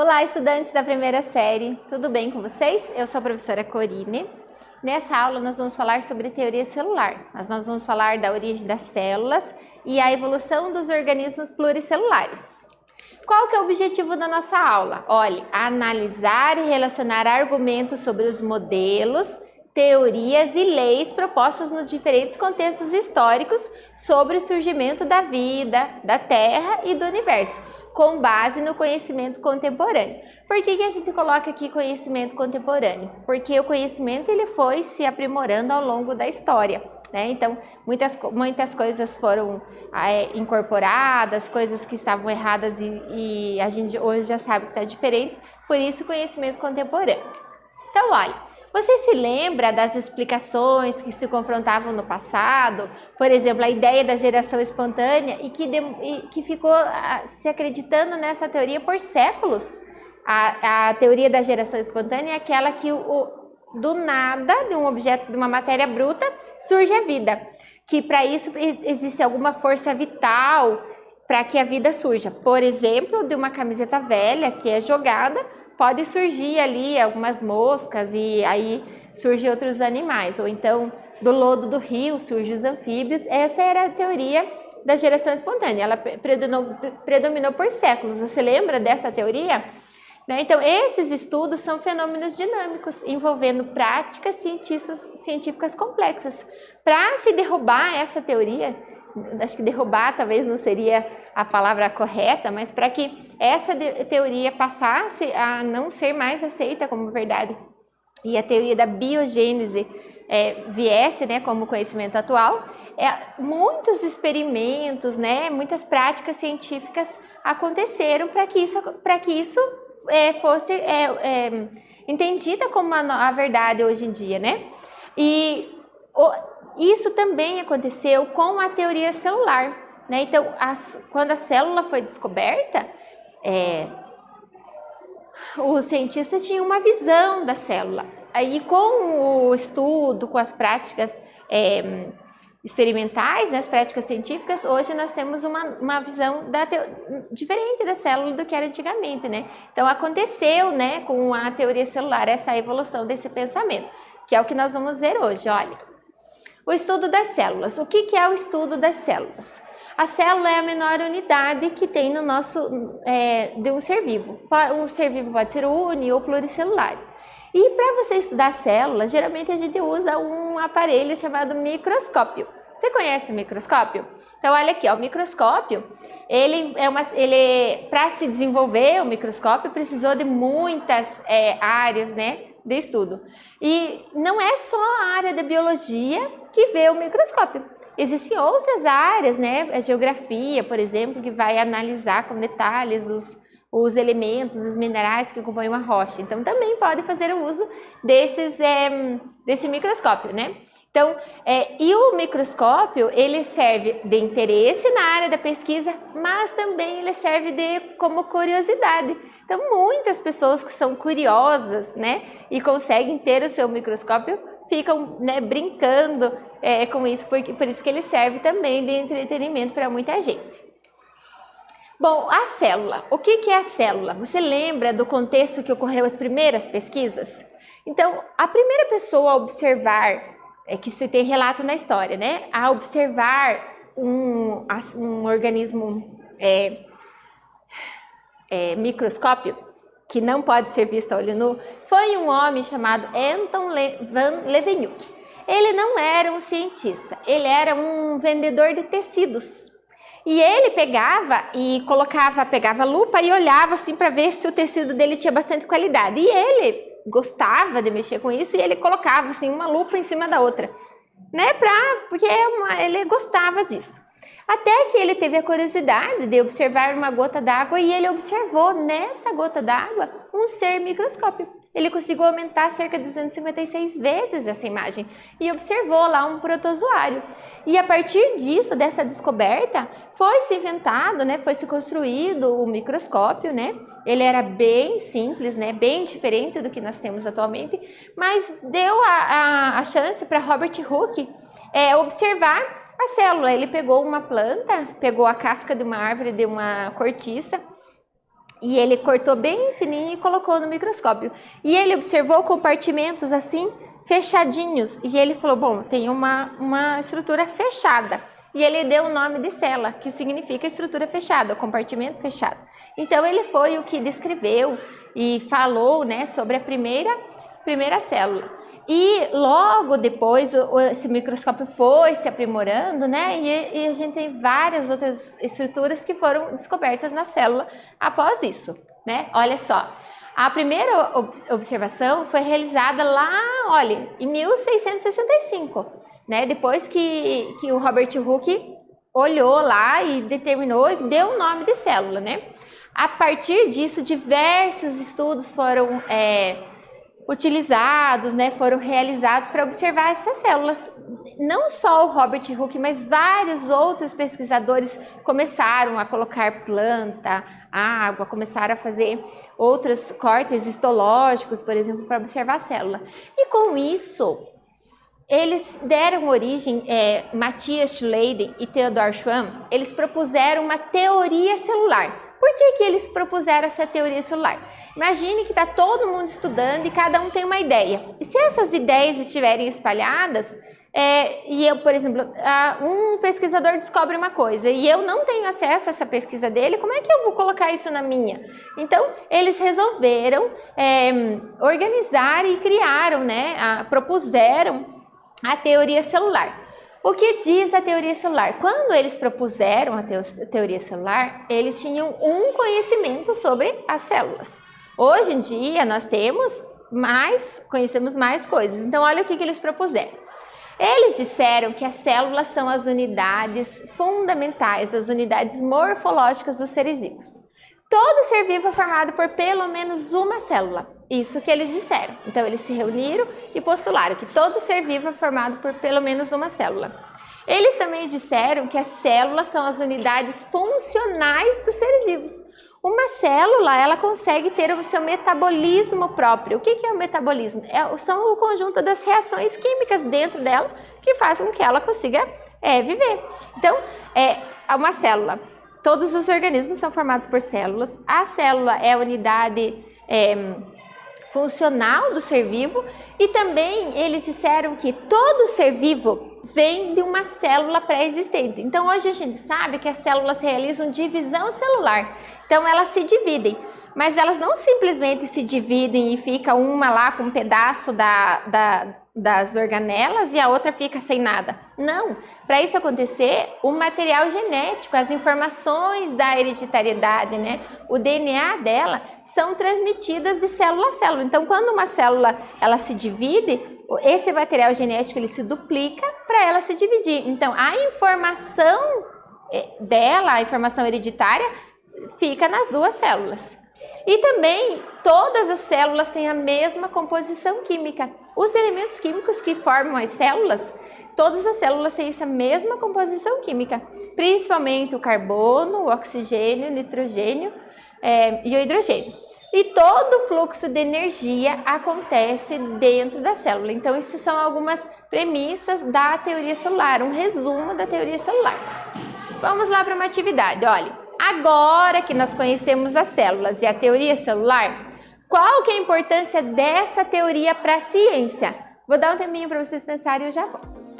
Olá, estudantes da primeira série, tudo bem com vocês? Eu sou a professora Corine. Nessa aula nós vamos falar sobre teoria celular. Nós vamos falar da origem das células e a evolução dos organismos pluricelulares. Qual que é o objetivo da nossa aula? Olha, analisar e relacionar argumentos sobre os modelos, teorias e leis propostas nos diferentes contextos históricos sobre o surgimento da vida, da Terra e do Universo, com base no conhecimento contemporâneo. Por que a gente coloca aqui conhecimento contemporâneo? Porque o conhecimento ele foi se aprimorando ao longo da história, né? Então, muitas coisas foram incorporadas, coisas que estavam erradas e a gente hoje já sabe que está diferente, por isso conhecimento contemporâneo. Então, olha, você se lembra das explicações que se confrontavam no passado? Por exemplo, a ideia da geração espontânea e que ficou se acreditando nessa teoria por séculos. A teoria da geração espontânea é aquela que do nada, de um objeto, de uma matéria bruta, surge a vida. Que para isso existe alguma força vital para que a vida surja. Por exemplo, de uma camiseta velha que é jogada, pode surgir ali algumas moscas e aí surgem outros animais. Ou então, do lodo do rio surgem os anfíbios. Essa era a teoria da geração espontânea. Ela predominou por séculos. Você lembra dessa teoria? Então, esses estudos são fenômenos dinâmicos, envolvendo práticas científicas complexas. Para se derrubar essa teoria, acho que derrubar talvez não seria a palavra correta, mas para que essa teoria passasse a não ser mais aceita como verdade e a teoria da biogênese viesse, né, como conhecimento atual, muitos experimentos, né, muitas práticas científicas aconteceram para que isso fosse entendida como a verdade hoje em dia, né? E isso também aconteceu com a teoria celular, né? Então, quando a célula foi descoberta, os cientistas tinham uma visão da célula. Aí, com o estudo, com as práticas experimentais, né, as práticas científicas, hoje nós temos uma visão diferente da célula do que era antigamente, né? Então, aconteceu, né, com a teoria celular essa evolução desse pensamento, que é o que nós vamos ver hoje, olha. O estudo das células. O que é o estudo das células? A célula é a menor unidade que tem no nosso, de um ser vivo. Um ser vivo pode ser uni ou pluricelular. E para você estudar a célula, geralmente a gente usa um aparelho chamado microscópio. Você conhece o microscópio? Então, olha aqui, ó, o microscópio, para se desenvolver o microscópio, precisou de muitas áreas, né, de estudo. E não é só a área da biologia que vê o microscópio. Existem outras áreas, né, a geografia, por exemplo, que vai analisar com detalhes os elementos, os minerais que compõem uma rocha. Então, também pode fazer o uso desse microscópio, né? Então, e o microscópio, ele serve de interesse na área da pesquisa, mas também ele serve como curiosidade. Então, muitas pessoas que são curiosas, né, e conseguem ter o seu microscópio, ficam, né, brincando com isso, por isso que ele serve também de entretenimento para muita gente. Bom, a célula. O que é a célula? Você lembra do contexto que ocorreu as primeiras pesquisas? Então, a primeira pessoa a observar, que se tem relato na história, né? A observar um organismo microscópio, que não pode ser visto a olho nu, foi um homem chamado Anton van Leeuwenhoek. Ele não era um cientista, ele era um vendedor de tecidos. E ele pegava a lupa e olhava assim para ver se o tecido dele tinha bastante qualidade. E ele gostava de mexer com isso e ele colocava assim uma lupa em cima da outra, né? Porque ele gostava disso. Até que ele teve a curiosidade de observar uma gota d'água e ele observou nessa gota d'água um ser microscópio. Ele conseguiu aumentar cerca de 256 vezes essa imagem e observou lá um protozoário. E a partir disso, dessa descoberta, foi-se inventado, né, foi-se construído o microscópio, né? Ele era bem simples, né, bem diferente do que nós temos atualmente, mas deu a chance para Robert Hooke observar a célula. Ele pegou uma planta, pegou a casca de uma árvore, de uma cortiça, E ele cortou bem fininho e colocou no microscópio. E ele observou compartimentos assim, fechadinhos. E ele falou, bom, tem uma estrutura fechada. E ele deu o nome de célula, que significa estrutura fechada, compartimento fechado. Então, ele foi o que descreveu e falou, né, sobre a primeira célula. E logo depois, esse microscópio foi se aprimorando, né, e a gente tem várias outras estruturas que foram descobertas na célula após isso, né? Olha só, a primeira observação foi realizada lá, olha, em 1665. Né? Depois que o Robert Hooke olhou lá e determinou e deu o nome de célula, né? A partir disso, diversos estudos foram utilizados, né? Foram realizados para observar essas células. Não só o Robert Hooke, mas vários outros pesquisadores começaram a colocar planta, água, começaram a fazer outros cortes histológicos, por exemplo, para observar a célula. E com isso, eles deram origem, Matthias Schleiden e Theodor Schwamm, eles propuseram uma teoria celular. Por que eles propuseram essa teoria celular? Imagine que está todo mundo estudando e cada um tem uma ideia. E se essas ideias estiverem espalhadas, e eu, por exemplo, um pesquisador descobre uma coisa e eu não tenho acesso a essa pesquisa dele, como é que eu vou colocar isso na minha? Então, eles resolveram organizar e criaram, né, propuseram a teoria celular. O que diz a teoria celular? Quando eles propuseram a teoria celular, eles tinham um conhecimento sobre as células. Hoje em dia, nós conhecemos mais coisas. Então, olha o que eles propuseram. Eles disseram que as células são as unidades fundamentais, as unidades morfológicas dos seres vivos. Todo ser vivo é formado por pelo menos uma célula. Isso que eles disseram. Então, eles se reuniram e postularam que todo ser vivo é formado por pelo menos uma célula. Eles também disseram que as células são as unidades funcionais dos seres vivos. Uma célula, ela consegue ter o seu metabolismo próprio. O que é o metabolismo? São o conjunto das reações químicas dentro dela que fazem com que ela consiga viver. Então, uma célula. Todos os organismos são formados por células. A célula é a unidade funcional do ser vivo, e também eles disseram que todo ser vivo vem de uma célula pré-existente. Então, hoje a gente sabe que as células realizam divisão celular. Então, elas se dividem, mas elas não simplesmente se dividem e fica uma lá com um pedaço das organelas e a outra fica sem nada. Não, para isso acontecer, o material genético, as informações da hereditariedade, né, o DNA dela, são transmitidas de célula a célula. Então, quando uma célula ela se divide, esse material genético ele se duplica para ela se dividir. Então, a informação dela, a informação hereditária, fica nas duas células. E também, todas as células têm a mesma composição química. Os elementos químicos que formam as células, todas as células têm essa mesma composição química, principalmente o carbono, o oxigênio, o nitrogênio e o hidrogênio. E todo o fluxo de energia acontece dentro da célula. Então, isso são algumas premissas da teoria celular, um resumo da teoria celular. Vamos lá para uma atividade, olha. Agora que nós conhecemos as células e a teoria celular, qual que é a importância dessa teoria para a ciência? Vou dar um tempinho para vocês pensarem e eu já volto.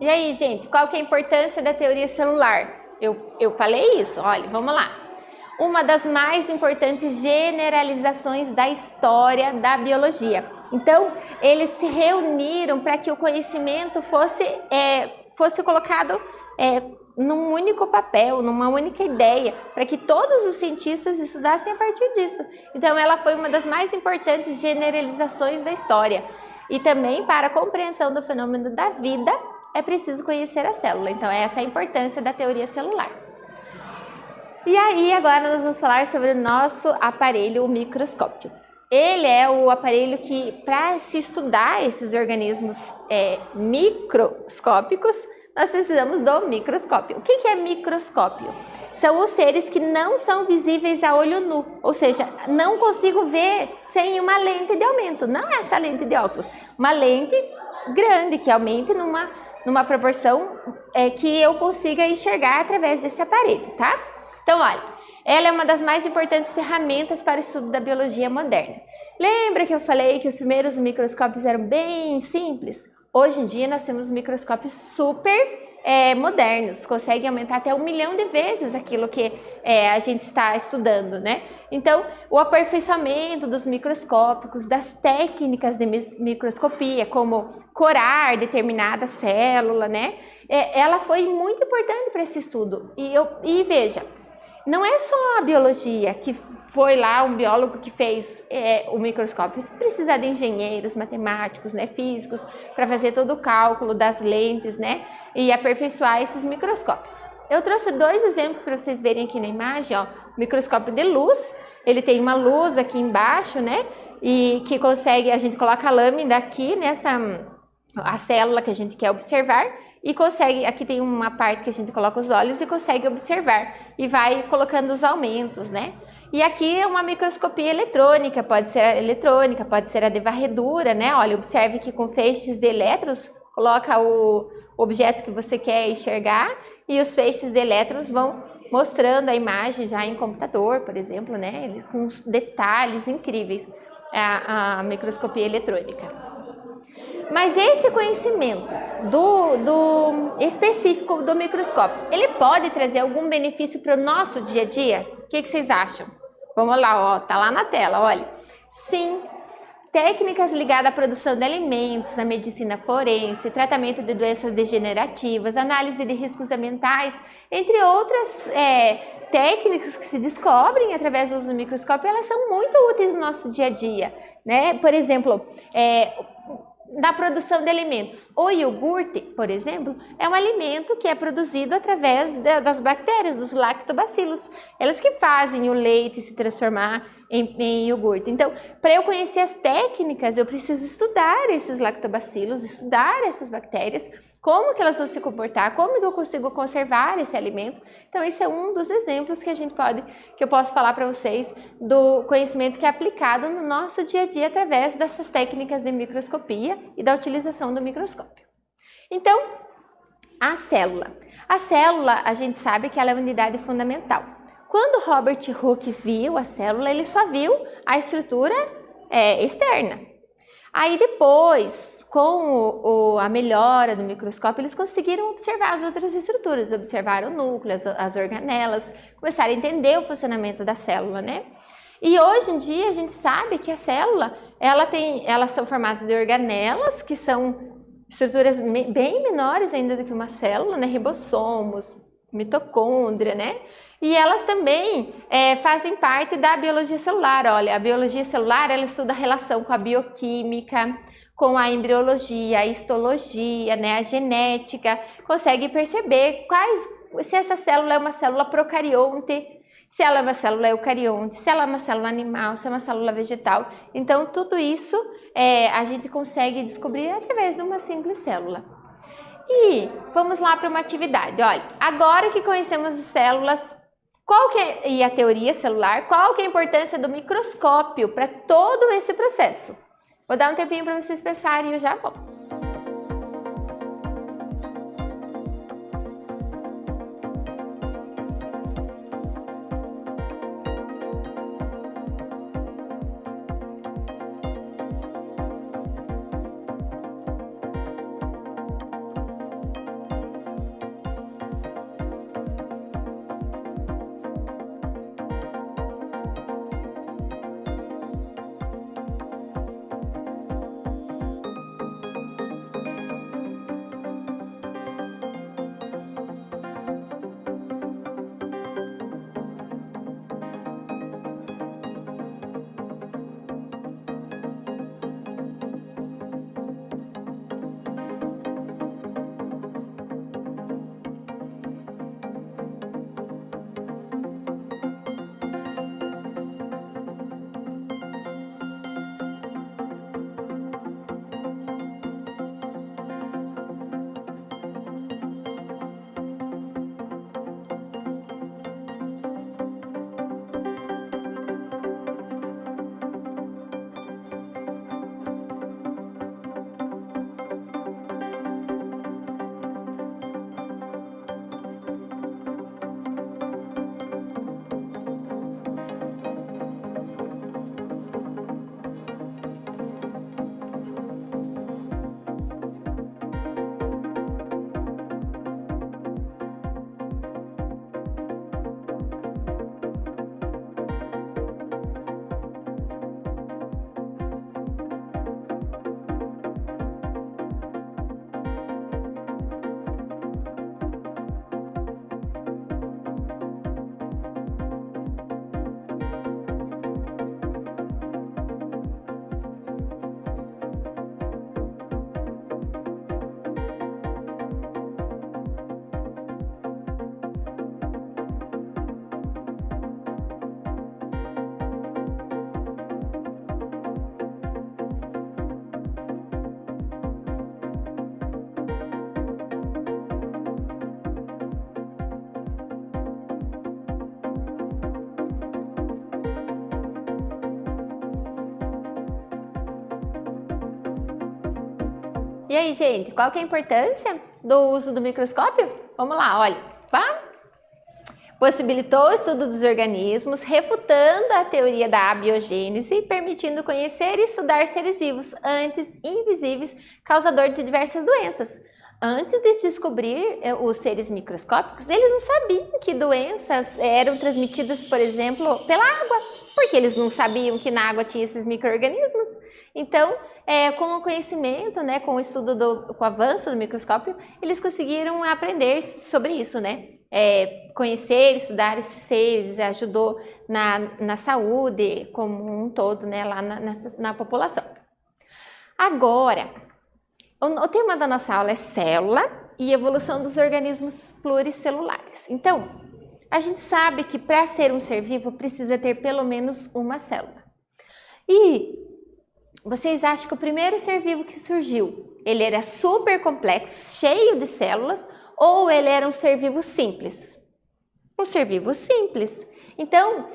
E aí, gente, qual que é a importância da teoria celular? Eu falei isso, olha, vamos lá. Uma das mais importantes generalizações da história da biologia. Então, eles se reuniram para que o conhecimento fosse colocado num único papel, numa única ideia, para que todos os cientistas estudassem a partir disso. Então, ela foi uma das mais importantes generalizações da história. E também, para a compreensão do fenômeno da vida, é preciso conhecer a célula. Então, essa é a importância da teoria celular. E aí, agora nós vamos falar sobre o nosso aparelho, o microscópio. Ele é o aparelho que, para se estudar esses organismos microscópicos, nós precisamos do microscópio. O que é microscópio? São os seres que não são visíveis a olho nu, ou seja, não consigo ver sem uma lente de aumento, não é essa lente de óculos, uma lente grande que aumente numa proporção que eu consiga enxergar através desse aparelho, tá? Então, olha, ela é uma das mais importantes ferramentas para o estudo da biologia moderna. Lembra que eu falei que os primeiros microscópios eram bem simples? Hoje em dia nós temos microscópios super modernos, conseguem aumentar até 1 milhão de vezes aquilo que a gente está estudando, né? Então, o aperfeiçoamento dos microscópicos, das técnicas de microscopia, como corar determinada célula, né? Ela foi muito importante para esse estudo. E veja, não é só a biologia que foi lá um biólogo que fez o microscópio, precisa de engenheiros, matemáticos, né, físicos, para fazer todo o cálculo das lentes, né, e aperfeiçoar esses microscópios. Eu trouxe 2 exemplos para vocês verem aqui na imagem, ó, o microscópio de luz, ele tem uma luz aqui embaixo, né, e que consegue, a gente coloca a lâmina aqui a célula que a gente quer observar, e consegue, aqui tem uma parte que a gente coloca os olhos e consegue observar, e vai colocando os aumentos, né? E aqui é uma microscopia eletrônica, pode ser a de varredura, né? Olha, observe que com feixes de elétrons, coloca o objeto que você quer enxergar, e os feixes de elétrons vão mostrando a imagem já em computador, por exemplo, né? Com detalhes incríveis, a microscopia eletrônica. Mas esse conhecimento específico do microscópio, ele pode trazer algum benefício para o nosso dia a dia? O que vocês acham? Vamos lá, ó, tá lá na tela, olha. Sim, técnicas ligadas à produção de alimentos, à medicina forense, tratamento de doenças degenerativas, análise de riscos ambientais, entre outras técnicas que se descobrem através do uso do microscópio, elas são muito úteis no nosso dia a dia, né? Por exemplo, na produção de alimentos. O iogurte, por exemplo, é um alimento que é produzido através das bactérias, dos lactobacilos. Elas que fazem o leite se transformar em iogurte. Então, para eu conhecer as técnicas, eu preciso estudar esses lactobacilos, estudar essas bactérias, como que elas vão se comportar, como que eu consigo conservar esse alimento. Então, esse é um dos exemplos que eu posso falar para vocês do conhecimento que é aplicado no nosso dia a dia através dessas técnicas de microscopia e da utilização do microscópio. Então, a célula. A célula, a gente sabe que ela é uma unidade fundamental. Quando Robert Hooke viu a célula, ele só viu a estrutura externa. Aí depois, com a melhora do microscópio, eles conseguiram observar as outras estruturas, observar o núcleo, as organelas, começaram a entender o funcionamento da célula, né? E hoje em dia a gente sabe que a célula, elas são formadas de organelas, que são estruturas bem menores ainda do que uma célula, né? Ribossomos, mitocôndria, né? E elas também fazem parte da biologia celular. Olha, a biologia celular, ela estuda a relação com a bioquímica, com a embriologia, a histologia, né, a genética, consegue perceber se essa célula é uma célula procarionte, se ela é uma célula eucarionte, se ela é uma célula animal, se é uma célula vegetal. Então, tudo isso a gente consegue descobrir através de uma simples célula. E vamos lá para uma atividade. Olha, agora que conhecemos as células, e a teoria celular, qual que é a importância do microscópio para todo esse processo? Vou dar um tempinho para vocês pensarem e eu já volto. E aí, gente, qual que é a importância do uso do microscópio? Vamos lá, olha, tá? Possibilitou o estudo dos organismos, refutando a teoria da abiogênese, permitindo conhecer e estudar seres vivos, antes invisíveis, causador de diversas doenças. Antes de descobrir os seres microscópicos, eles não sabiam que doenças eram transmitidas, por exemplo, pela água, porque eles não sabiam que na água tinha esses micro-organismos. Então, com o conhecimento, né, com o estudo com o avanço do microscópio, eles conseguiram aprender sobre isso, né? Conhecer, estudar esses seres, ajudou na saúde como um todo, né, lá na população. Agora, o tema da nossa aula é célula e evolução dos organismos pluricelulares. Então, a gente sabe que para ser um ser vivo precisa ter pelo menos uma célula. E vocês acham que o primeiro ser vivo que surgiu, ele era super complexo, cheio de células, ou ele era um ser vivo simples? Um ser vivo simples. Então,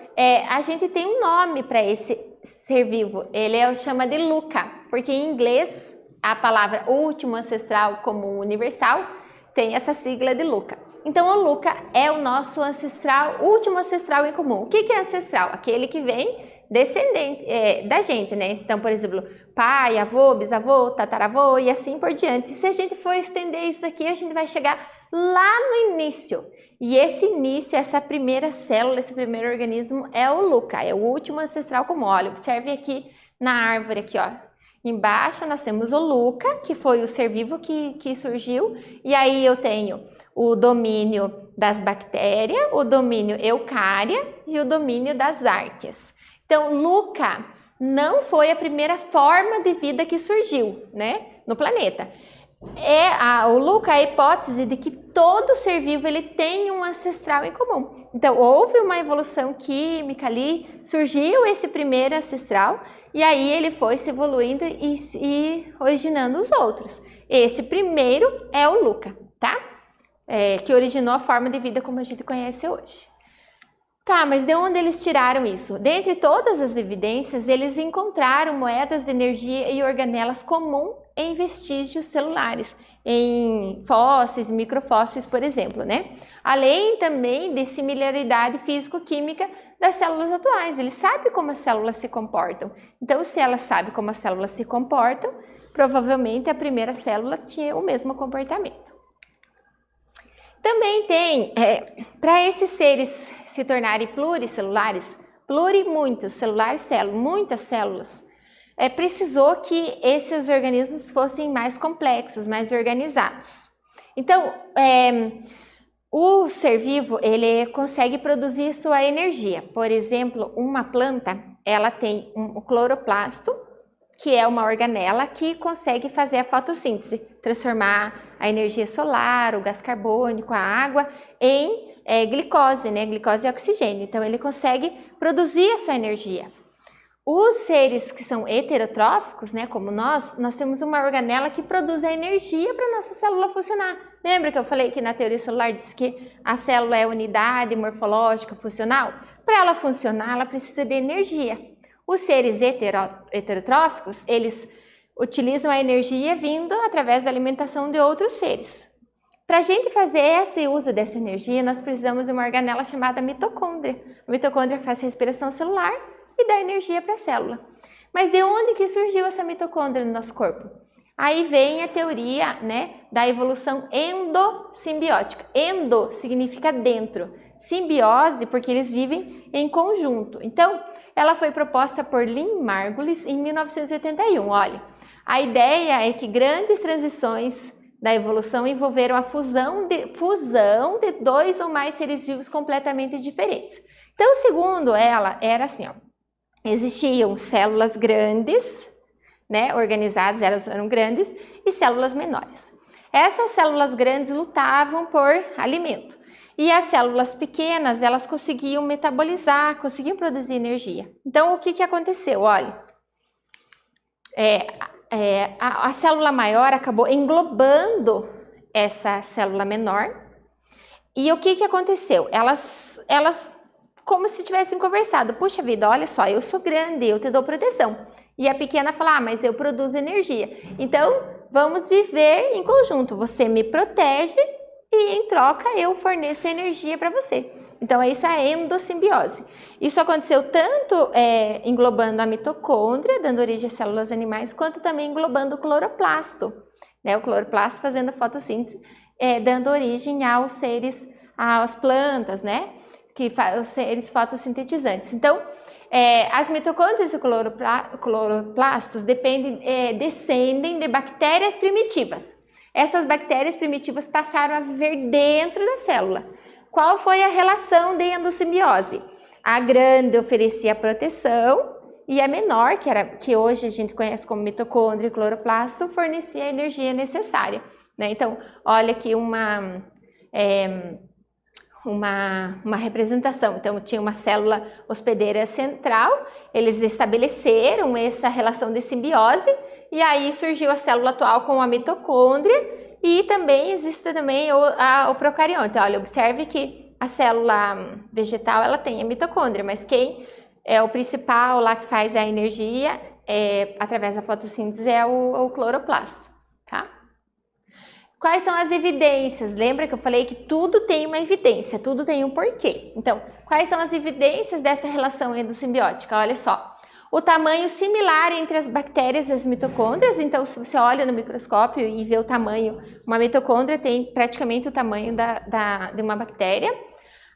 a gente tem um nome para esse ser vivo, ele chama de LUCA, porque em inglês a palavra último ancestral comum universal tem essa sigla de LUCA. Então, o LUCA é o nosso ancestral, último ancestral em comum. O que é ancestral? Aquele que vem descendente da gente, né? Então, por exemplo, pai, avô, bisavô, tataravô e assim por diante. Se a gente for estender isso aqui, a gente vai chegar lá no início. E esse início, essa primeira célula, esse primeiro organismo é o LUCA, é o último ancestral comum. Olha, observe aqui na árvore, aqui, ó. Embaixo nós temos o LUCA, que foi o ser vivo que surgiu, e aí eu tenho o domínio das bactérias, o domínio eucária e o domínio das árqueas. Então, LUCA não foi a primeira forma de vida que surgiu, né, no planeta. O LUCA é a hipótese de que todo ser vivo ele tem um ancestral em comum. Então, houve uma evolução química ali, surgiu esse primeiro ancestral, e aí ele foi se evoluindo e originando os outros. Esse primeiro é o LUCA, tá? Que originou a forma de vida como a gente conhece hoje. Tá, mas de onde eles tiraram isso? Dentre todas as evidências, eles encontraram moedas de energia e organelas comuns em vestígios celulares, em fósseis, microfósseis, por exemplo, né? Além também de similaridade físico-química das células atuais. Eles sabem como as células se comportam. Então, se elas sabem como as células se comportam, provavelmente a primeira célula tinha o mesmo comportamento. Também tem, para esses seres se tornarem pluricelulares, muitos, celular, célula, muitas células, precisou que esses organismos fossem mais complexos, mais organizados. Então, o ser vivo, ele consegue produzir sua energia. Por exemplo, uma planta, ela tem um cloroplasto, que é uma organela que consegue fazer a fotossíntese, transformar a energia solar, o gás carbônico, a água, em glicose, né? Glicose e oxigênio. Então, ele consegue produzir essa energia. Os seres que são heterotróficos, né, como nós temos uma organela que produz a energia para a nossa célula funcionar. Lembra que eu falei que na teoria celular diz que a célula é unidade morfológica funcional? Para ela funcionar, ela precisa de energia. Os seres heterotróficos, eles utilizam a energia vindo através da alimentação de outros seres. Para a gente fazer esse uso dessa energia, nós precisamos de uma organela chamada mitocôndria. A mitocôndria faz respiração celular e dá energia para a célula. Mas de onde que surgiu essa mitocôndria no nosso corpo? Aí vem a teoria, né, da evolução endossimbiótica. Endo significa dentro, simbiose porque eles vivem em conjunto. Então, ela foi proposta por Lynn Margulis em 1981. Olha, a ideia é que grandes transições da evolução envolveram a fusão de dois ou mais seres vivos completamente diferentes. Então, segundo ela, era assim, ó, existiam células grandes, né, organizadas, elas eram grandes, e células menores. Essas células grandes lutavam por alimento. E as células pequenas, elas conseguiam metabolizar, conseguiam produzir energia. Então, o que aconteceu? Olha, a célula maior acabou englobando essa célula menor. E o que aconteceu? Elas como se tivessem conversado. Puxa vida, olha só, eu sou grande, eu te dou proteção. E a pequena fala, mas eu produzo energia. Então, vamos viver em conjunto. Você me protege e, em troca, eu forneço energia para você. Então, isso é a endossimbiose. Isso aconteceu tanto englobando a mitocôndria, dando origem a células animais, quanto também englobando o cloroplasto, né? O cloroplasto fazendo fotossíntese, dando origem aos seres, às plantas, né? Os seres fotossintetizantes. Então, as mitocôndrias e cloroplastos descendem de bactérias primitivas. Essas bactérias primitivas passaram a viver dentro da célula. Qual foi a relação de endossimbiose? A grande oferecia proteção e a menor, que hoje a gente conhece como mitocôndria e cloroplasto, fornecia a energia necessária, né? Então, olha aqui uma representação. Então, tinha uma célula hospedeira central, eles estabeleceram essa relação de simbiose e aí surgiu a célula atual com a mitocôndria e também existe também o procarionte. Olha, observe que a célula vegetal ela tem a mitocôndria, mas quem é o principal lá que faz a energia através da fotossíntese é o cloroplasto, tá? Quais são as evidências? Lembra que eu falei que tudo tem uma evidência, tudo tem um porquê. Então, quais são as evidências dessa relação endossimbiótica? Olha só, o tamanho similar entre as bactérias e as mitocôndrias. Então, se você olha no microscópio e vê o tamanho, uma mitocôndria tem praticamente o tamanho de uma bactéria.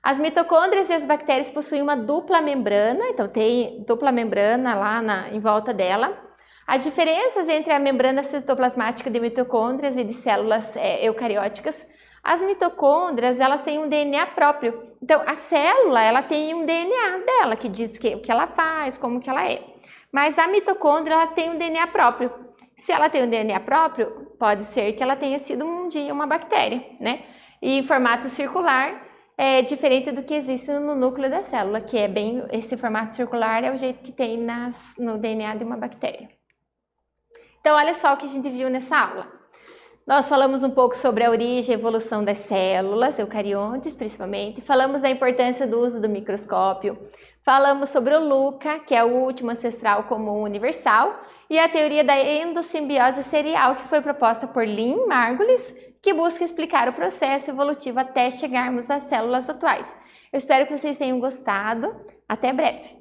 As mitocôndrias e as bactérias possuem uma dupla membrana, então tem dupla membrana lá em volta dela. As diferenças entre a membrana citoplasmática de mitocôndrias e de células eucarióticas, as mitocôndrias elas têm um DNA próprio. Então, a célula ela tem um DNA dela, que diz o que ela faz, como que ela é. Mas a mitocôndria ela tem um DNA próprio. Se ela tem um DNA próprio, pode ser que ela tenha sido um dia uma bactéria, né? E em formato circular é diferente do que existe no núcleo da célula, que é bem, esse formato circular é o jeito que tem no DNA de uma bactéria. Então, olha só o que a gente viu nessa aula. Nós falamos um pouco sobre a origem e evolução das células, eucariontes principalmente, falamos da importância do uso do microscópio, falamos sobre o LUCA, que é o último ancestral comum universal, e a teoria da endossimbiose serial, que foi proposta por Lynn Margulis, que busca explicar o processo evolutivo até chegarmos às células atuais. Eu espero que vocês tenham gostado. Até breve!